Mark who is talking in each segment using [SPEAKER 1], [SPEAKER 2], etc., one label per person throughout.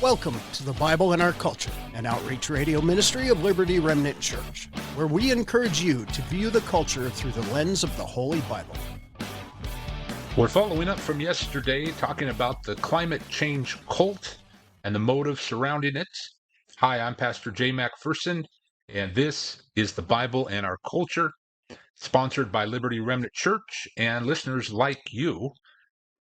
[SPEAKER 1] Welcome to the Bible and Our Culture, an outreach radio ministry of Liberty Remnant Church, where we encourage you to view the culture through the lens of the Holy Bible.
[SPEAKER 2] We're following up from yesterday, talking about the climate change cult and the motive surrounding it. Hi, I'm Pastor J. McPherson, and this is the Bible and Our Culture, sponsored by Liberty Remnant Church and listeners like you.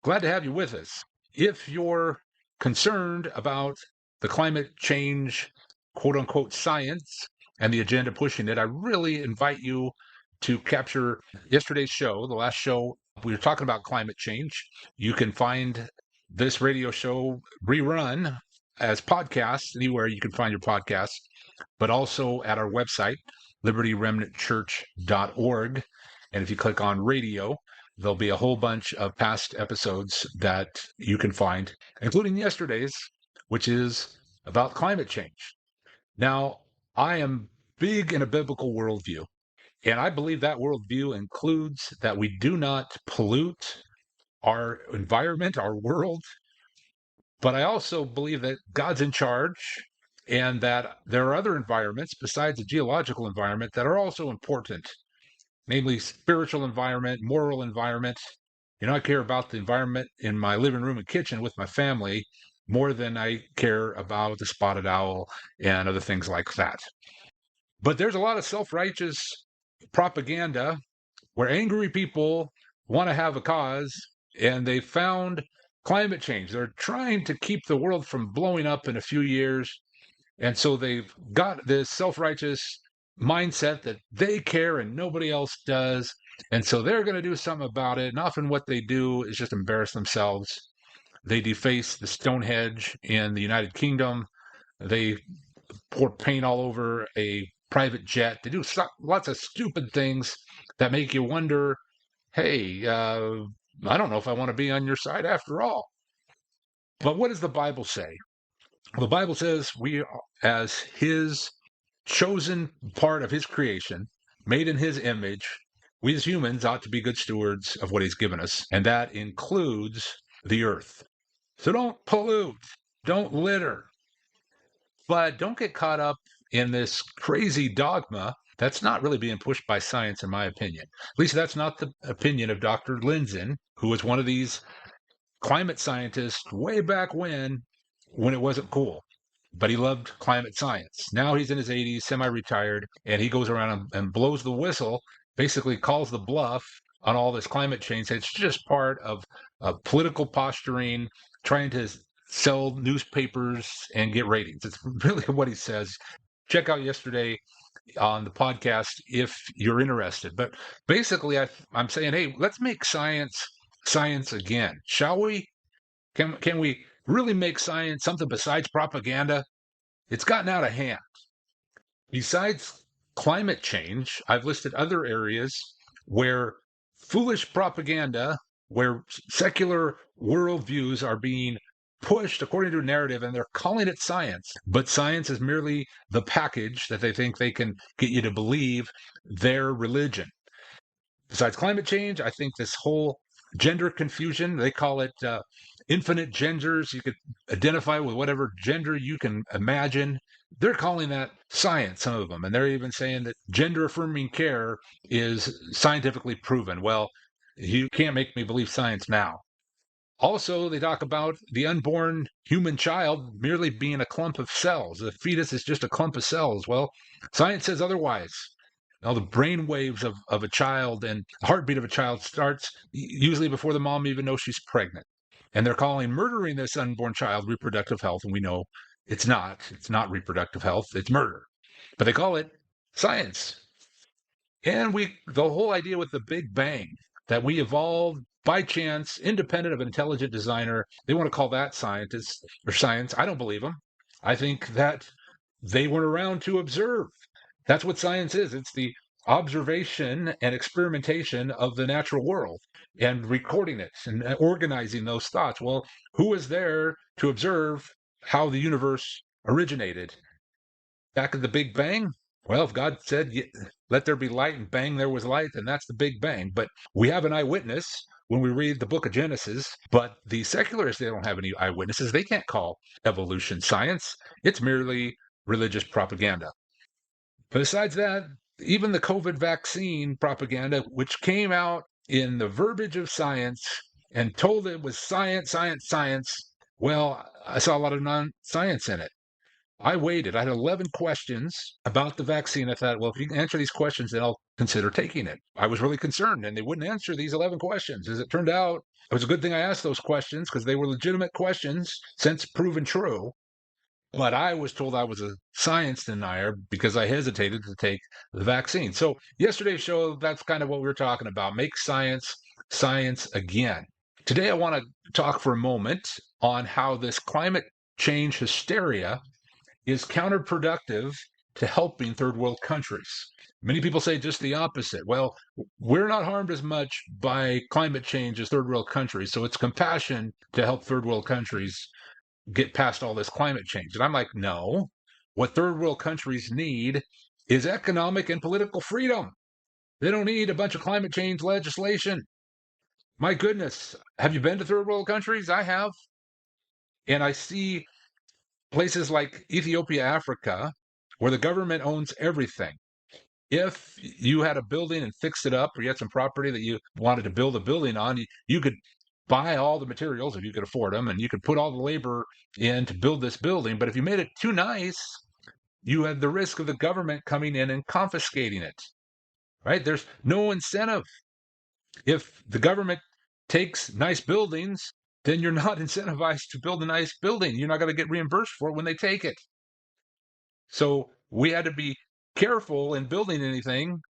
[SPEAKER 2] Glad to have you with us. If you're concerned about the climate change, quote-unquote, science and the agenda pushing it, I really invite you to capture yesterday's show, the last show. We were talking about climate change. You can find this radio show rerun as podcasts anywhere you can find your podcasts, but also at our website, libertyremnantchurch.org. And if you click on radio, there'll be a whole bunch of past episodes that you can find, including yesterday's, which is about climate change. Now, I am big in a biblical worldview, and I believe that worldview includes that we do not pollute our environment, our world, but I also believe that God's in charge and that there are other environments besides the geological environment that are also important, namely spiritual environment, moral environment. You know, I care about the environment in my living room and kitchen with my family more than I care about the spotted owl and other things like that. But there's a lot of self-righteous propaganda where angry people want to have a cause, and they found climate change. They're trying to keep the world from blowing up in a few years. And so they've got this self-righteous mindset that they care and nobody else does. And so they're going to do something about it. And often what they do is just embarrass themselves. They deface the Stonehenge in the United Kingdom. They pour paint all over a private jet. They do lots of stupid things that make you wonder, hey, I don't know if I want to be on your side after all. But what does the Bible say? The Bible says we, as his chosen part of his creation, made in his image, we as humans ought to be good stewards of what he's given us, and that includes the earth. So don't pollute, don't litter, but don't get caught up in this crazy dogma that's not really being pushed by science, in my opinion. At least that's not the opinion of Dr. Lindzen, who was one of these climate scientists way back when it wasn't cool. But he loved climate science. Now he's in his 80s, semi-retired, and he goes around and blows the whistle, basically calls the bluff on all this climate change. It's just part of political posturing, trying to sell newspapers and get ratings. It's really what he says. Check out yesterday on the podcast if you're interested. But basically, I'm saying, hey, let's make science again, shall we? Can we really make science something besides propaganda? It's gotten out of hand. Besides climate change, I've listed other areas where foolish propaganda, where secular worldviews are being pushed according to a narrative, and they're calling it science. But science is merely the package that they think they can get you to believe their religion. Besides climate change, I think this whole gender confusion, they call it infinite genders. You could identify with whatever gender you can imagine. They're calling that science, some of them. And they're even saying that gender affirming care is scientifically proven. Well, you can't make me believe science now. Also, they talk about the unborn human child merely being a clump of cells. The fetus is just a clump of cells. Well, science says otherwise. Now, the brain waves of a child and the heartbeat of a child starts usually before the mom even knows she's pregnant. And they're calling murdering this unborn child reproductive health. And we know it's not. It's not reproductive health. It's murder. But they call it science. And the whole idea with the Big Bang, that we evolved by chance, independent of an intelligent designer, they want to call that science. I don't believe them. I think that they weren't around to observe. That's what science is. It's the observation and experimentation of the natural world and recording it and organizing those thoughts. Well, who was there to observe how the universe originated? Back at the Big Bang, Well, if God said, let there be light, and bang, there was light, then that's the Big Bang. But we have an eyewitness when we read the book of Genesis. But the secularists, they don't have any eyewitnesses. They can't call evolution science. It's merely religious propaganda. Besides that, even the COVID vaccine propaganda, which came out in the verbiage of science and told it was science, science, science, well, I saw a lot of non-science in it. I waited. I had 11 questions about the vaccine. I thought, well, if you can answer these questions, then I'll consider taking it. I was really concerned, and they wouldn't answer these 11 questions. As it turned out, it was a good thing I asked those questions because they were legitimate questions, since proven true. But I was told I was a science denier because I hesitated to take the vaccine. So yesterday's show, that's kind of what we were talking about. Make science science again. Today, I want to talk for a moment on how this climate change hysteria is counterproductive to helping third world countries. Many people say just the opposite. Well, we're not harmed as much by climate change as third world countries, so it's compassion to help third world countries get past all this climate change. And I'm like, no. What third world countries need is economic and political freedom. They don't need a bunch of climate change legislation. My goodness, have you been to third world countries? I have. And I see places like Ethiopia, Africa, where the government owns everything. If you had a building and fixed it up, or you had some property that you wanted to build a building on, you could buy all the materials if you could afford them, and you could put all the labor in to build this building. But if you made it too nice, you had the risk of the government coming in and confiscating it, right? There's no incentive. If the government takes nice buildings, then you're not incentivized to build a nice building. You're not going to get reimbursed for it when they take it. So we had to be careful in building anything,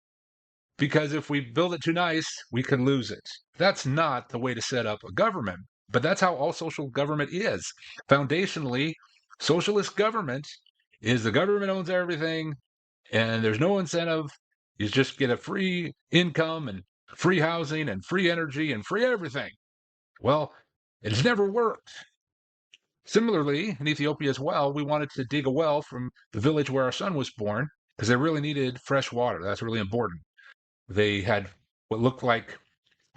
[SPEAKER 2] because if we build it too nice, we could lose it. That's not the way to set up a government, but that's how all social government is. Foundationally, socialist government is the government owns everything, and there's no incentive. You just get a free income and free housing and free energy and free everything. Well, it's never worked. Similarly, in Ethiopia as well, we wanted to dig a well from the village where our son was born because they really needed fresh water. That's really important. They had what looked like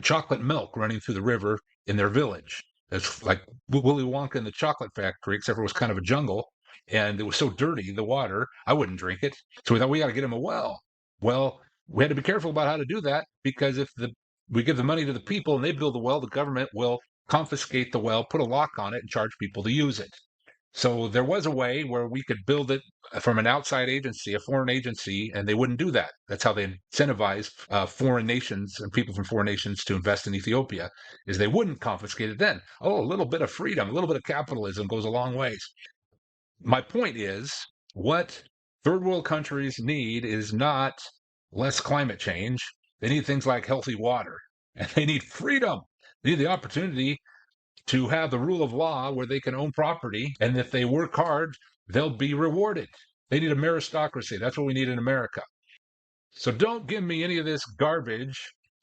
[SPEAKER 2] chocolate milk running through the river in their village. It's like Willy Wonka in the chocolate factory, except for it was kind of a jungle. And it was so dirty, the water, I wouldn't drink it. So we thought we got to get him a well. Well, we had to be careful about how to do that, because if we give the money to the people and they build the well, the government will confiscate the well, put a lock on it, and charge people to use it. So there was a way where we could build it from an outside agency, a foreign agency, and they wouldn't do that. That's how they incentivize foreign nations and people from foreign nations to invest in Ethiopia, is they wouldn't confiscate it then. Oh, a little bit of freedom, a little bit of capitalism goes a long ways. My point is, what third world countries need is not less climate change. They need things like healthy water, and they need freedom. They need the opportunity to have the rule of law where they can own property, and if they work hard, they'll be rewarded. They need a meritocracy. That's what we need in America. So don't give me any of this garbage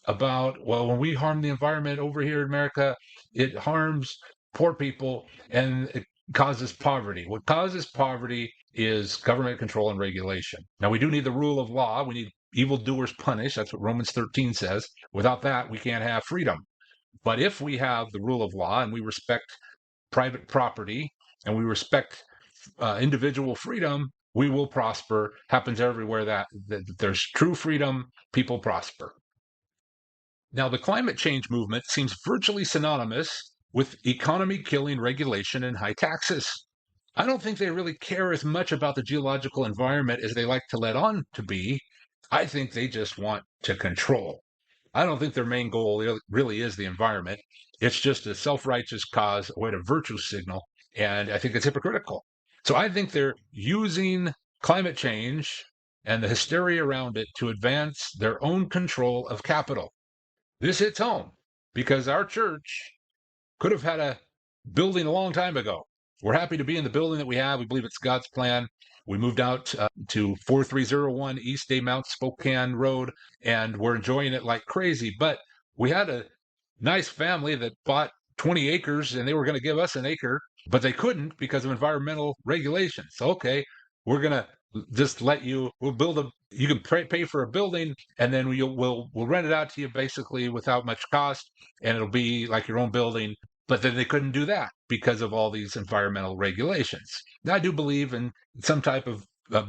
[SPEAKER 2] about, well, when we harm the environment over here in America, it harms poor people and it causes poverty. What causes poverty is government control and regulation. Now, we do need the rule of law. We need evildoers punished. That's what Romans 13 says. Without that, we can't have freedom. But if we have the rule of law and we respect private property and we respect individual freedom, we will prosper. Happens everywhere that there's true freedom, people prosper. Now, the climate change movement seems virtually synonymous with economy killing regulation and high taxes. I don't think they really care as much about the geological environment as they like to let on to be. I think they just want to control. I don't think their main goal really is the environment. It's just a self-righteous cause, a way to virtue signal, and I think it's hypocritical. So I think they're using climate change and the hysteria around it to advance their own control of capital. This hits home because our church could have had a building a long time ago. We're happy to be in the building that we have. We believe it's God's plan. We moved out to 4301 East Day Mount Spokane Road, and we're enjoying it like crazy. But we had a nice family that bought 20 acres, and they were going to give us an acre, but they couldn't because of environmental regulations. So, okay, we're going to just you can pay for a building, and then we'll rent it out to you basically without much cost, and it'll be like your own building. But then they couldn't do that because of all these environmental regulations. Now, I do believe in some type of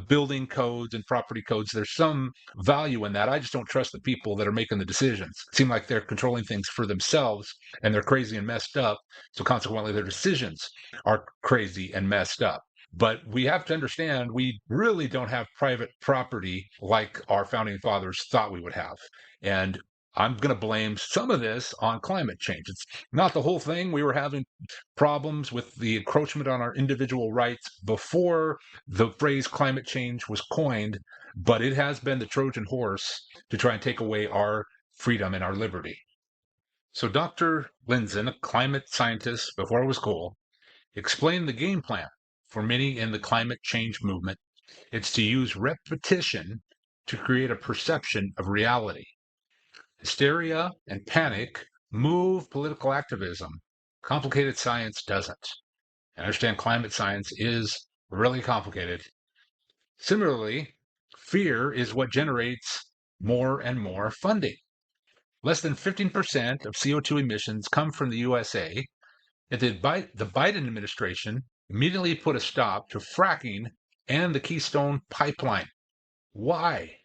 [SPEAKER 2] building codes and property codes. There's some value in that. I just don't trust the people that are making the decisions. It seems like they're controlling things for themselves, and they're crazy and messed up. So consequently, their decisions are crazy and messed up. But we have to understand we really don't have private property like our founding fathers thought we would have. And I'm going to blame some of this on climate change. It's not the whole thing. We were having problems with the encroachment on our individual rights before the phrase climate change was coined, but it has been the Trojan horse to try and take away our freedom and our liberty. So Dr. Lindzen, a climate scientist before it was cool, explained the game plan for many in the climate change movement. It's to use repetition to create a perception of reality. Hysteria and panic move political activism. Complicated science doesn't. I understand climate science is really complicated. Similarly, fear is what generates more and more funding. Less than 15% of CO2 emissions come from the USA, yet the Biden administration immediately put a stop to fracking and the Keystone Pipeline. Why?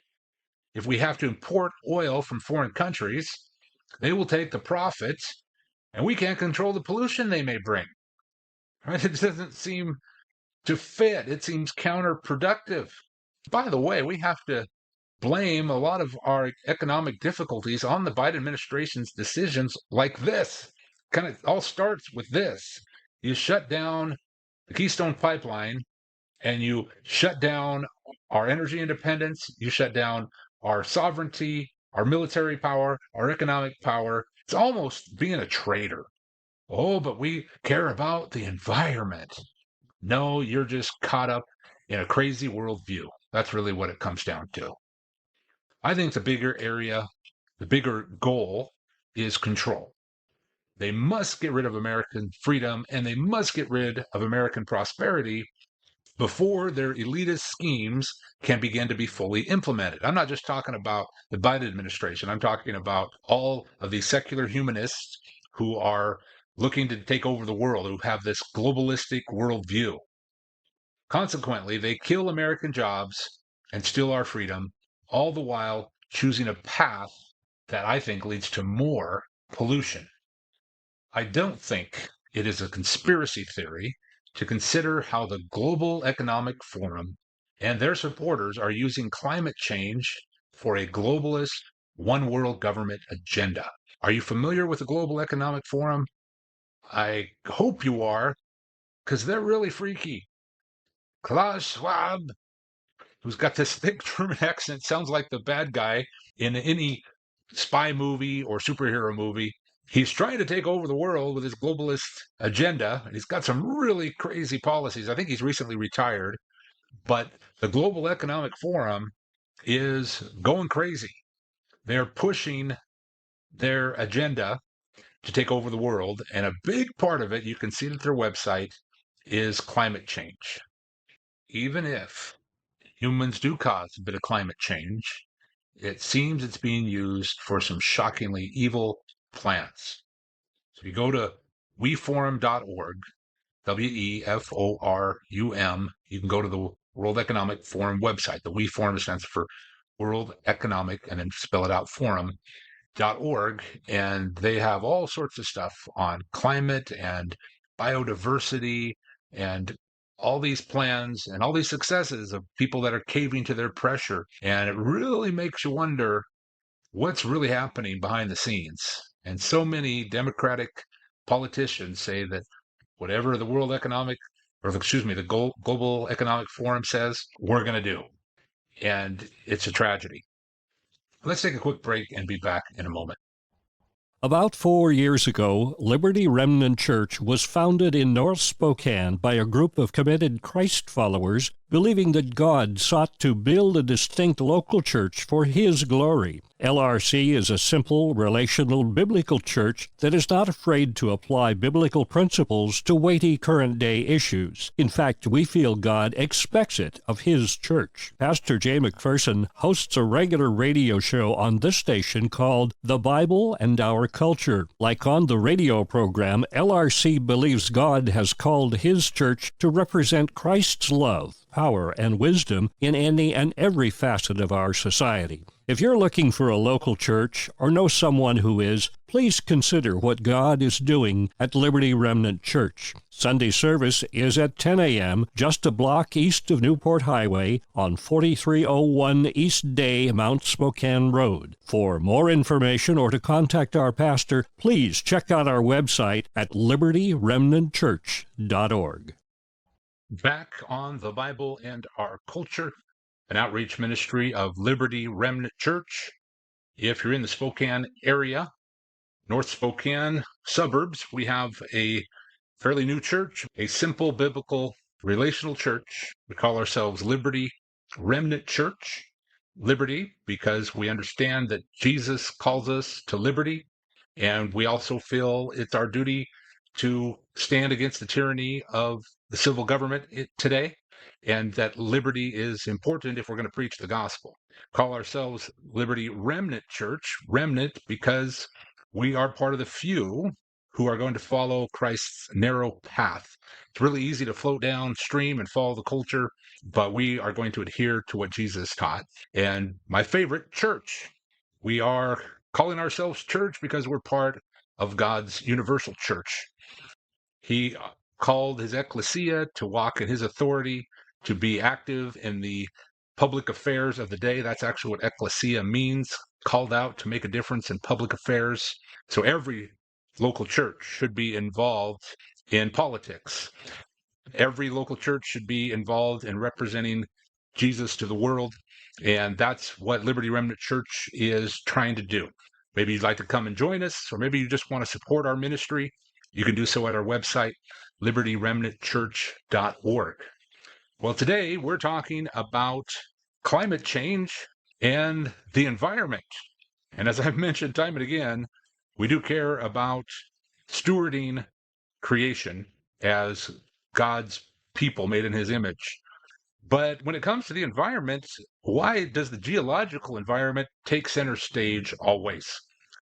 [SPEAKER 2] If we have to import oil from foreign countries, they will take the profits and we can't control the pollution they may bring. Right? It doesn't seem to fit. It seems counterproductive. By the way, we have to blame a lot of our economic difficulties on the Biden administration's decisions like this. Kind of all starts with this. You shut down the Keystone Pipeline and you shut down our energy independence, you shut down our sovereignty, our military power, our economic power. It's almost being a traitor. Oh, but we care about the environment. No, you're just caught up in a crazy worldview. That's really what it comes down to. I think the bigger goal is control. They must get rid of American freedom and they must get rid of American prosperity before their elitist schemes can begin to be fully implemented. I'm not just talking about the Biden administration. I'm talking about all of these secular humanists who are looking to take over the world, who have this globalistic worldview. Consequently, they kill American jobs and steal our freedom, all the while choosing a path that I think leads to more pollution. I don't think it is a conspiracy theory to consider how the Global Economic Forum and their supporters are using climate change for a globalist, one world government agenda. Are you familiar with the Global Economic Forum? I hope you are, because they're really freaky. Klaus Schwab, who's got this thick German accent, sounds like the bad guy in any spy movie or superhero movie. He's trying to take over the world with his globalist agenda, and he's got some really crazy policies. I think he's recently retired, but the Global Economic Forum is going crazy. They're pushing their agenda to take over the world, and a big part of it, you can see it at their website, is climate change. Even if humans do cause a bit of climate change, it seems it's being used for some shockingly evil plans. So you go to weforum.org, WEFORUM, you can go to the World Economic Forum website. The We Forum stands for World Economic, and then spell it out, forum.org. And they have all sorts of stuff on climate and biodiversity and all these plans and all these successes of people that are caving to their pressure. And it really makes you wonder what's really happening behind the scenes. And so many Democratic politicians say that whatever the the Global Economic Forum says, we're going to do. And it's a tragedy. Let's take a quick break and be back in a moment.
[SPEAKER 3] About 4 years ago, Liberty Remnant Church was founded in North Spokane by a group of committed Christ followers believing that God sought to build a distinct local church for His glory. LRC is a simple, relational, biblical church that is not afraid to apply biblical principles to weighty current-day issues. In fact, we feel God expects it of His church. Pastor Jay McPherson hosts a regular radio show on this station called The Bible and Our Culture. Like on the radio program, LRC believes God has called His church to represent Christ's love, power, and wisdom in any and every facet of our society. If you're looking for a local church or know someone who is, please consider what God is doing at Liberty Remnant Church. Sunday service is at 10 a.m., just a block east of Newport Highway on 4301 East Day, Mount Spokane Road. For more information or to contact our pastor, please check out our website at libertyremnantchurch.org.
[SPEAKER 2] Back on the Bible and Our Culture, an outreach ministry of Liberty Remnant Church. If you're in the Spokane area, North Spokane suburbs, we have a fairly new church, a simple biblical relational church. We call ourselves Liberty Remnant Church. Liberty because we understand that Jesus calls us to liberty, and we also feel it's our duty to stand against the tyranny of the civil government today, and that liberty is important if we're going to preach the gospel. Call ourselves Liberty Remnant Church, remnant because we are part of the few who are going to follow Christ's narrow path. It's really easy to float downstream and follow the culture, but we are going to adhere to what Jesus taught. And my favorite, church. We are calling ourselves church because we're part of God's universal church. He called his ecclesia to walk in his authority, to be active in the public affairs of the day. That's actually what ecclesia means, called out to make a difference in public affairs. So every local church should be involved in politics. Every local church should be involved in representing Jesus to the world. And that's what Liberty Remnant Church is trying to do. Maybe you'd like to come and join us, or maybe you just want to support our ministry. You can do so at our website, libertyremnantchurch.org. Well, today we're talking about climate change and the environment. And as I've mentioned time and again, we do care about stewarding creation as God's people made in his image. But when it comes to the environment, why does the geological environment take center stage always?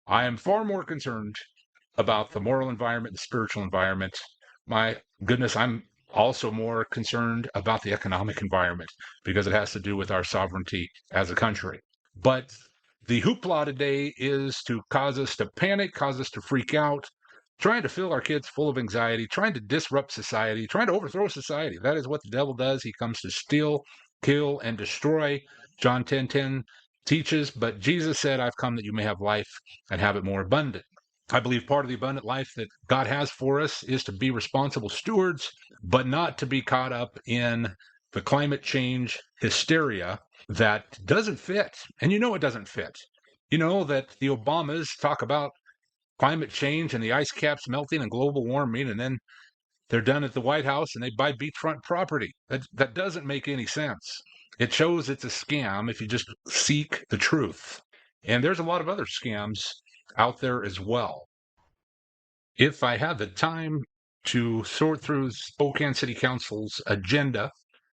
[SPEAKER 2] I am far more concerned about the moral environment, the spiritual environment. My goodness, I'm also more concerned about the economic environment because it has to do with our sovereignty as a country. But the hoopla today is to cause us to panic, cause us to freak out, trying to fill our kids full of anxiety, trying to disrupt society, trying to overthrow society. That is what the devil does. He comes to steal, kill, and destroy. John 10:10 teaches, but Jesus said, I've come that you may have life and have it more abundant. I believe part of the abundant life that God has for us is to be responsible stewards, but not to be caught up in the climate change hysteria that doesn't fit. And you know it doesn't fit. You know that the Obamas talk about climate change and the ice caps melting and global warming, and then they're done at the White House and they buy beachfront property. That doesn't make any sense. It shows it's a scam if you just seek the truth. And there's a lot of other scams out there as well. If I had the time to sort through Spokane City Council's agenda,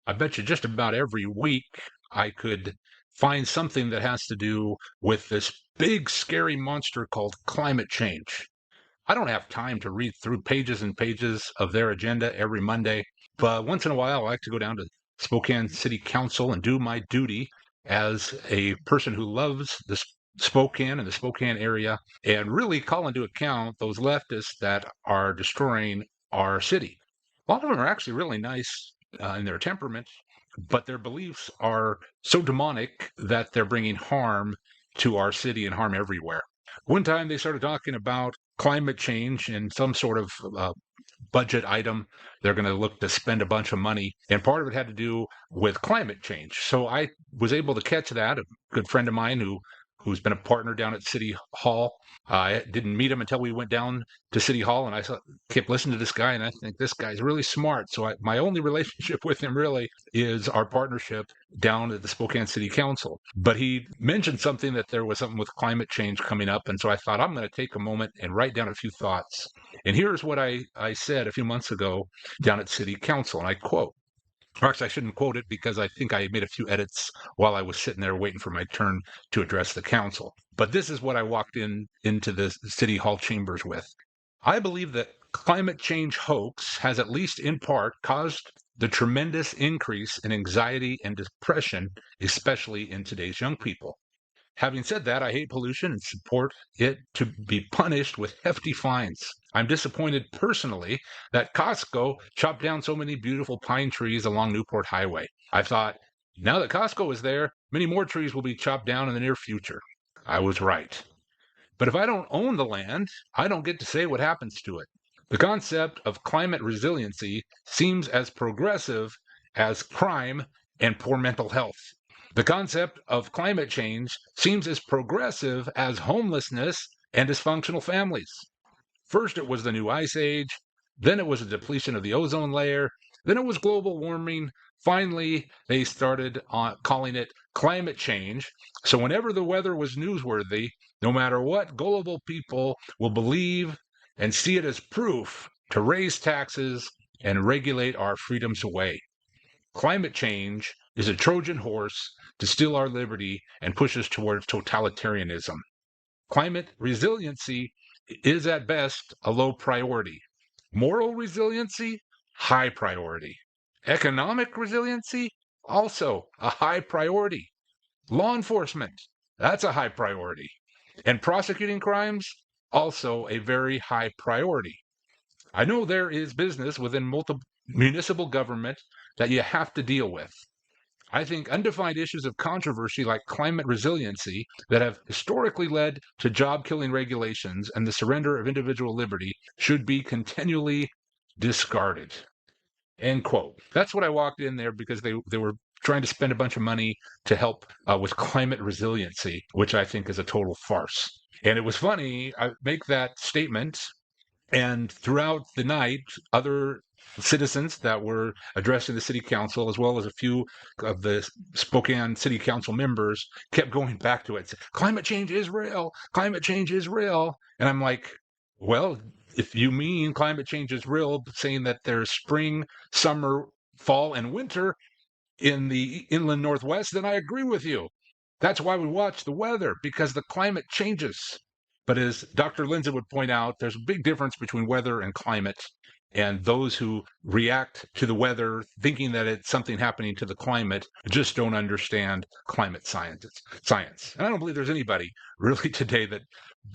[SPEAKER 2] I bet you just about every week I could find something that has to do with this big, scary monster called climate change. I don't have time to read through pages and pages of their agenda every Monday, but once in a while I like to go down to Spokane City Council and do my duty as a person who loves the Spokane and the Spokane area and really call into account those leftists that are destroying our city. A lot of them are actually really nice in their temperament, but their beliefs are so demonic that they're bringing harm to our city and harm everywhere. One time they started talking about climate change and some sort of budget item. They're going to look to spend a bunch of money, and part of it had to do with climate change. So I was able to catch that. A good friend of mine who who's been a partner down at City Hall. I didn't meet him until we went down to City Hall, and I kept listening to this guy, and I think this guy's really smart. So my only relationship with him really is our partnership down at the Spokane City Council. But he mentioned something that there was something with climate change coming up, and so I thought I'm going to take a moment and write down a few thoughts. And here's what I said a few months ago down at City Council, and I quote. Or actually, I shouldn't quote it because I think I made a few edits while I was sitting there waiting for my turn to address the council. But this is what I walked into the City Hall chambers with. I believe that climate change hoax has, at least in part, caused the tremendous increase in anxiety and depression, especially in today's young people. Having said that, I hate pollution and support it to be punished with hefty fines. I'm disappointed personally that Costco chopped down so many beautiful pine trees along Newport Highway. I thought, now that Costco is there, many more trees will be chopped down in the near future. I was right. But if I don't own the land, I don't get to say what happens to it. The concept of climate resiliency seems as progressive as crime and poor mental health. The concept of climate change seems as progressive as homelessness and dysfunctional families. First, it was the new ice age, then it was a depletion of the ozone layer, then it was global warming. Finally, they started calling it climate change. So whenever the weather was newsworthy, no matter what, gullible people will believe and see it as proof to raise taxes and regulate our freedoms away. Climate change is a Trojan horse to steal our liberty and push us towards totalitarianism. Climate resiliency is at best a low priority. Moral resiliency, high priority. Economic resiliency, also a high priority. Law enforcement, that's a high priority. And prosecuting crimes, also a very high priority. I know there is business within municipal government that you have to deal with. I think undefined issues of controversy like climate resiliency that have historically led to job-killing regulations and the surrender of individual liberty should be continually discarded. End quote. That's what I walked in there because they were trying to spend a bunch of money to help with climate resiliency, which I think is a total farce. And it was funny, I make that statement, and throughout the night, other citizens that were addressing the city council, as well as a few of the Spokane City Council members, kept going back to it. Climate change is real. Climate change is real. And I'm like, well, if you mean climate change is real, saying that there's spring, summer, fall, and winter in the inland Northwest, then I agree with you. That's why we watch the weather, because the climate changes. But as Dr. Lindsay would point out, there's a big difference between weather and climate. And those who react to the weather thinking that it's something happening to the climate just don't understand climate science. And I don't believe there's anybody really today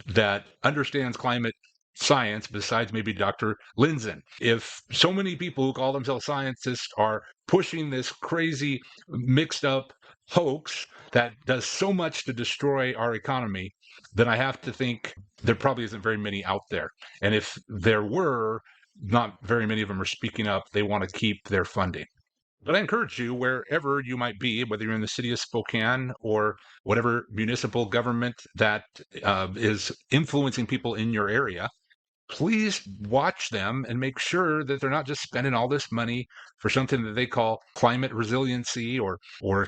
[SPEAKER 2] that understands climate science besides maybe Dr. Lindsay. If so many people who call themselves scientists are pushing this crazy mixed up hoax that does so much to destroy our economy, then I have to think there probably isn't very many out there. And if there were, not very many of them are speaking up. They want to keep their funding. But I encourage you, wherever you might be, whether you're in the city of Spokane or whatever municipal government that is influencing people in your area, please watch them and make sure that they're not just spending all this money for something that they call climate resiliency or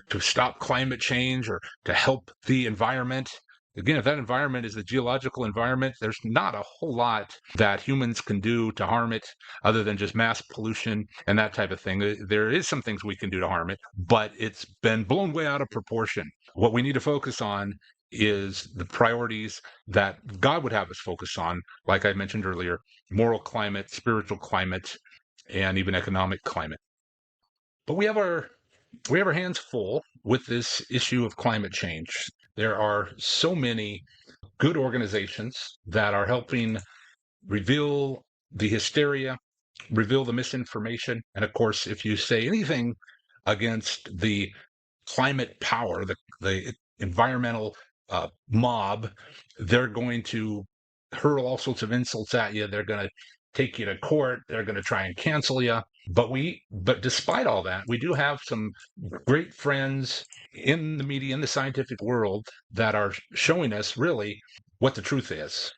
[SPEAKER 2] to stop climate change or to help the environment. Again, if that environment is the geological environment, there's not a whole lot that humans can do to harm it other than just mass pollution and that type of thing. There is some things we can do to harm it, but it's been blown way out of proportion. What we need to focus on is the priorities that God would have us focus on, like I mentioned earlier, moral climate, spiritual climate, and even economic climate. But we have our hands full with this issue of climate change. There are so many good organizations that are helping reveal the hysteria, reveal the misinformation. And of course, if you say anything against the climate power, the environmental mob, they're going to hurl all sorts of insults at you. They're going to take you to court. They're going to try and cancel you. But despite all that, we do have some great friends in the media, in the scientific world, that are showing us really what the truth is.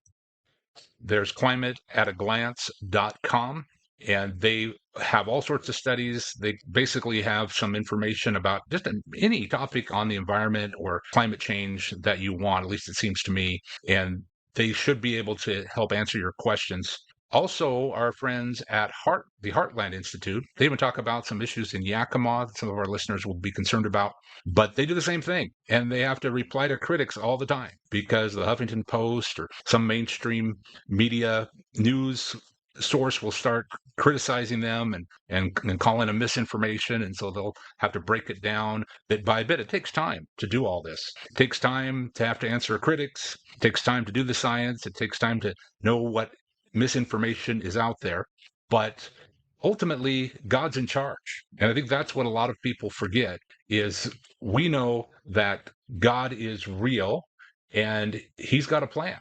[SPEAKER 2] There's climateataglance.com, and they have all sorts of studies. They basically have some information about just any topic on the environment or climate change that you want, at least it seems to me, and they should be able to help answer your questions. Also, our friends at the Heartland Institute, they even talk about some issues in Yakima that some of our listeners will be concerned about, but they do the same thing. And they have to reply to critics all the time because the Huffington Post or some mainstream media news source will start criticizing them and calling them misinformation. And so they'll have to break it down bit by bit. It takes time to do all this. It takes time to have to answer critics. It takes time to do the science. It takes time to know what misinformation is out there, but ultimately God's in charge. And I think that's what a lot of people forget is we know that God is real and he's got a plan.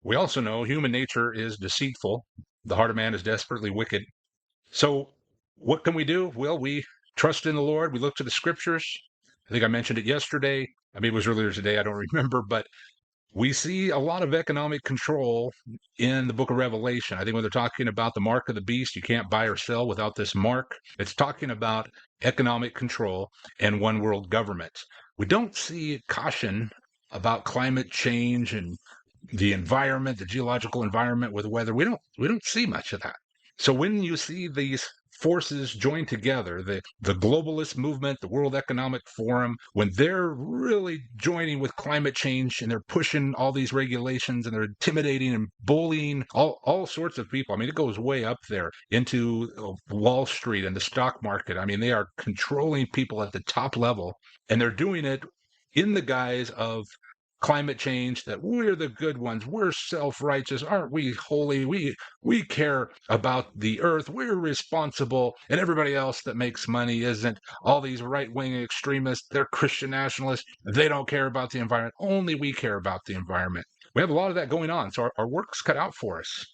[SPEAKER 2] We also know human nature is deceitful. The heart of man is desperately wicked. So what can we do? Well, we trust in the Lord. We look to the scriptures. I think I mentioned it yesterday. I mean, it was earlier today. I don't remember, but we see a lot of economic control in the book of Revelation. I think when they're talking about the mark of the beast, you can't buy or sell without this mark. It's talking about economic control and one world government. We don't see caution about climate change and the environment, the geological environment with weather. We don't see much of that. So when you see these forces join together, the globalist movement, the World Economic Forum, when they're really joining with climate change and they're pushing all these regulations and they're intimidating and bullying all sorts of people. I mean, it goes way up there into Wall Street and the stock market. I mean, they are controlling people at the top level, and they're doing it in the guise of climate change, that we're the good ones, we're self-righteous, aren't we holy, we care about the earth, we're responsible, and everybody else that makes money isn't. All these right-wing extremists, they're Christian nationalists, they don't care about the environment, only we care about the environment. We have a lot of that going on, so our work's cut out for us.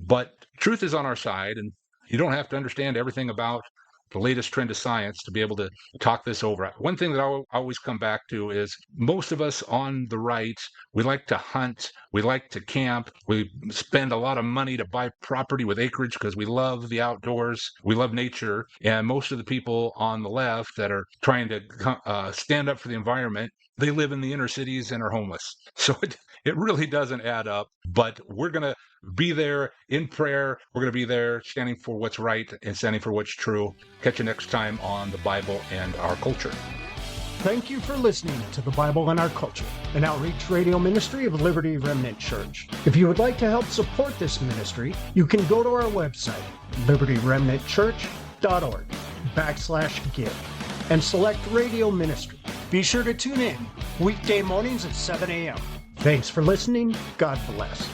[SPEAKER 2] But truth is on our side, and you don't have to understand everything about the latest trend of science to be able to talk this over. One thing that I always come back to is most of us on the right, we like to hunt, we like to camp, we spend a lot of money to buy property with acreage because we love the outdoors, we love nature, and most of the people on the left that are trying to stand up for the environment, they live in the inner cities and are homeless. So it really doesn't add up, but we're going to be there in prayer. We're going to be there standing for what's right and standing for what's true. Catch you next time on the Bible and Our Culture.
[SPEAKER 1] Thank you for listening to The Bible and Our Culture, an outreach radio ministry of Liberty Remnant Church. If you would like to help support this ministry, you can go to our website, libertyremnantchurch.org/give, and select Radio Ministry. Be sure to tune in weekday mornings at 7 a.m. Thanks for listening. God bless.